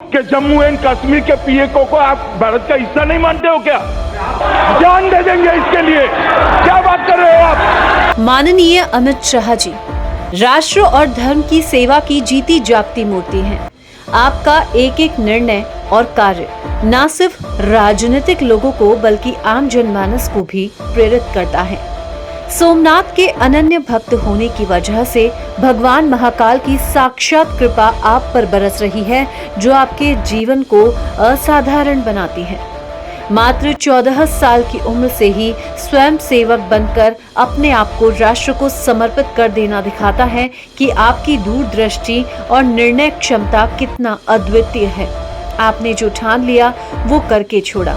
कि जम्मू एंड कश्मीर के पीए को आप भारत का हिस्सा नहीं मानते हो क्या? जान दे देंगे इसके लिए। क्या बात कर रहे हो आप? माननीय अमित शाह जी राष्ट्र और धर्म की सेवा की जीती जागती मूर्ति हैं। आपका एक एक निर्णय और कार्य न सिर्फ राजनीतिक लोगों को बल्कि आम जनमानस को भी प्रेरित करता है। सोमनाथ के अनन्य भक्त होने की वजह से भगवान महाकाल की साक्षात कृपा आप पर बरस रही है, जो आपके जीवन को असाधारण बनाती है। मात्र 14 साल की उम्र से ही स्वयं सेवक बनकर अपने आप को राष्ट्र को समर्पित कर देना दिखाता है कि आपकी दूरदृष्टि और निर्णय क्षमता कितना अद्वितीय है। आपने जो ठान लिया वो करके छोड़ा।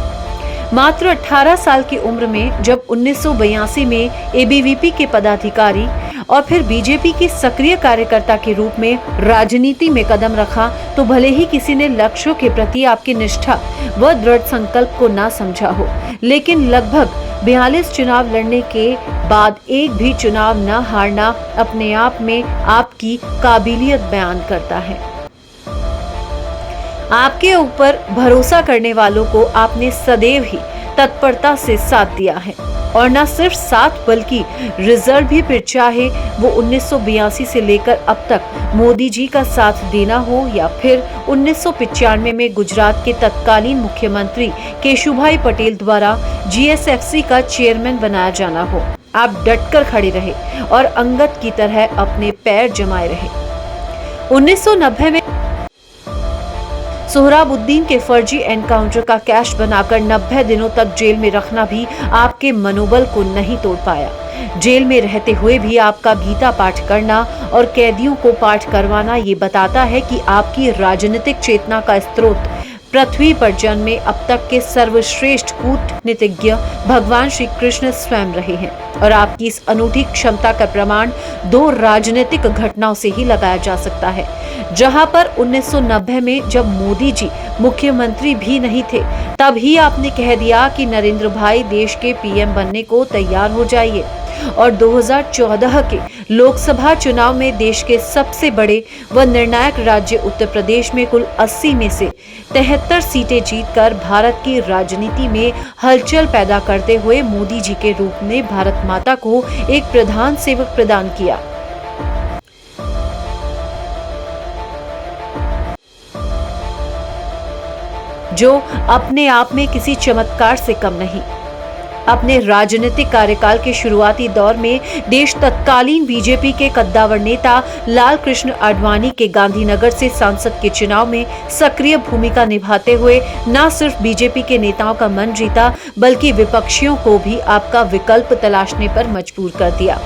मात्र 18 साल की उम्र में जब 1982 में एबीवीपी के पदाधिकारी और फिर बीजेपी की सक्रिय कार्यकर्ता के रूप में राजनीति में कदम रखा, तो भले ही किसी ने लक्ष्यों के प्रति आपकी निष्ठा व दृढ़ संकल्प को ना समझा हो, लेकिन लगभग 42 चुनाव लड़ने के बाद एक भी चुनाव न हारना अपने आप में आपकी काबिलियत बयान करता है। आपके ऊपर भरोसा करने वालों को आपने सदैव ही तत्परता से साथ दिया है, और न सिर्फ साथ बल्कि रिजल्ट भी, फिर चाहे वो 1982 से लेकर अब तक मोदी जी का साथ देना हो या फिर 1995 में गुजरात के तत्कालीन मुख्यमंत्री केशुभाई पटेल द्वारा जीएसएफसी का चेयरमैन बनाया जाना हो। आप डटकर खड़े रहे और अंगद की तरह अपने पैर जमाए रहे। 1990 में सोहराबुद्दीन के फर्जी एनकाउंटर का कैश बनाकर 90 दिनों तक जेल में रखना भी आपके मनोबल को नहीं तोड़ पाया। जेल में रहते हुए भी आपका गीता पाठ करना और कैदियों को पाठ करवाना ये बताता है कि आपकी राजनीतिक चेतना का स्रोत पृथ्वी पर जन्मे अब तक के सर्वश्रेष्ठ कूटनीतिज्ञ भगवान श्री कृष्ण स्वयं रहे हैं, और आपकी इस अनूठी क्षमता का प्रमाण 2 राजनीतिक घटनाओं से ही लगाया जा सकता है। जहां पर 1990 में जब मोदी जी मुख्यमंत्री भी नहीं थे, तब ही आपने कह दिया कि नरेंद्र भाई देश के पीएम बनने को तैयार हो जाइए, और 2014 के लोकसभा चुनाव में देश के सबसे बड़े व निर्णायक राज्य उत्तर प्रदेश में कुल 80 में से 73 सीटें जीतकर भारत की राजनीति में हलचल पैदा करते हुए मोदी जी के रूप में भारत माता को एक प्रधान सेवक प्रदान किया। जो अपने आप में किसी चमत्कार से कम नहीं। अपने राजनीतिक कार्यकाल के शुरुआती दौर में देश तत्कालीन बीजेपी के कद्दावर नेता लाल कृष्ण आडवाणी के गांधीनगर से सांसद के चुनाव में सक्रिय भूमिका निभाते हुए न सिर्फ बीजेपी के नेताओं का मन जीता, बल्कि विपक्षियों को भी आपका विकल्प तलाशने पर मजबूर कर दिया।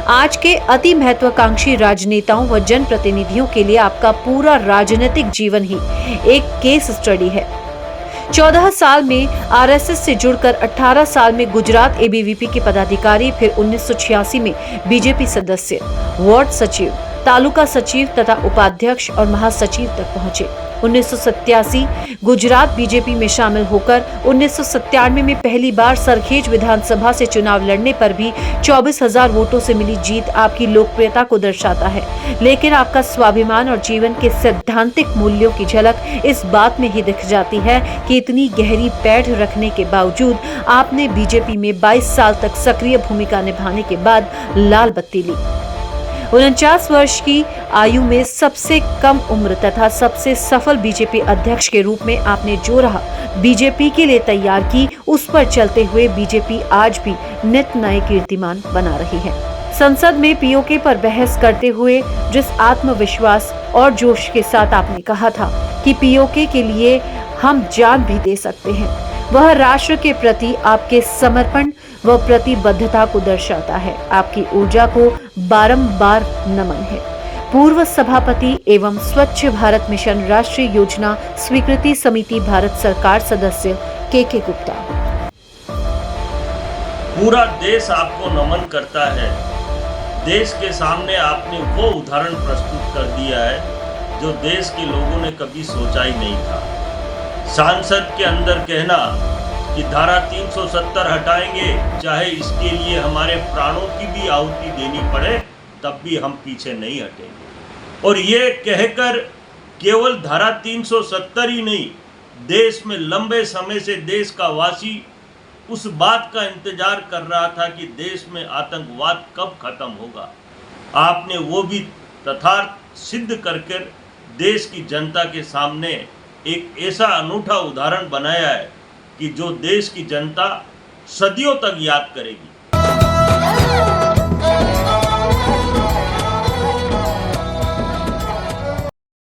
आज के अति महत्वाकांक्षी राजनेताओं व जनप्रतिनिधियों के लिए आपका पूरा राजनीतिक जीवन ही एक केस स्टडी है। 14 साल में आरएसएस से जुड़कर 18 साल में गुजरात एबीवीपी के पदाधिकारी, फिर 1986 में बीजेपी सदस्य, वार्ड सचिव, तालुका सचिव तथा उपाध्यक्ष और महासचिव तक पहुंचे। 1987 गुजरात बीजेपी में शामिल होकर 1997 में पहली बार सरखेज विधानसभा से चुनाव लड़ने पर भी 24,000 वोटों से मिली जीत आपकी लोकप्रियता को दर्शाता है, लेकिन आपका स्वाभिमान और जीवन के सैद्धांतिक मूल्यों की झलक इस बात में ही दिख जाती है कि इतनी गहरी पैठ रखने के बावजूद आपने बीजेपी में 22 साल तक सक्रिय भूमिका निभाने के बाद लाल बत्ती ली। 49 वर्ष की आयु में सबसे कम उम्र तथा सबसे सफल बीजेपी अध्यक्ष के रूप में आपने जो राह बीजेपी के लिए तैयार की, उस पर चलते हुए बीजेपी आज भी नित नए कीर्तिमान बना रही है। संसद में पीओके पर बहस करते हुए जिस आत्मविश्वास और जोश के साथ आपने कहा था कि पीओके के लिए हम जान भी दे सकते हैं, वह राष्ट्र के प्रति आपके समर्पण व प्रतिबद्धता को दर्शाता है। आपकी ऊर्जा को बारंबार नमन है। पूर्व सभापति एवं स्वच्छ भारत मिशन राष्ट्रीय योजना स्वीकृति समिति भारत सरकार सदस्य के गुप्ता। पूरा देश आपको नमन करता है। देश के सामने आपने वो उदाहरण प्रस्तुत कर दिया है जो देश के लोगों ने कभी सोचा ही नहीं था। सांसद के अंदर कहना कि धारा 370 हटाएंगे, चाहे इसके लिए हमारे प्राणों की भी आहुति देनी पड़े, तब भी हम पीछे नहीं हटेंगे। और ये कहकर केवल धारा 370 ही नहीं, देश में लंबे समय से देश का वासी उस बात का इंतजार कर रहा था कि देश में आतंकवाद कब खत्म होगा। आपने वो भी तथार्थ सिद्ध करके देश की जनता के सामने एक ऐसा अनूठा उदाहरण बनाया है कि जो देश की जनता सदियों तक याद करेगी।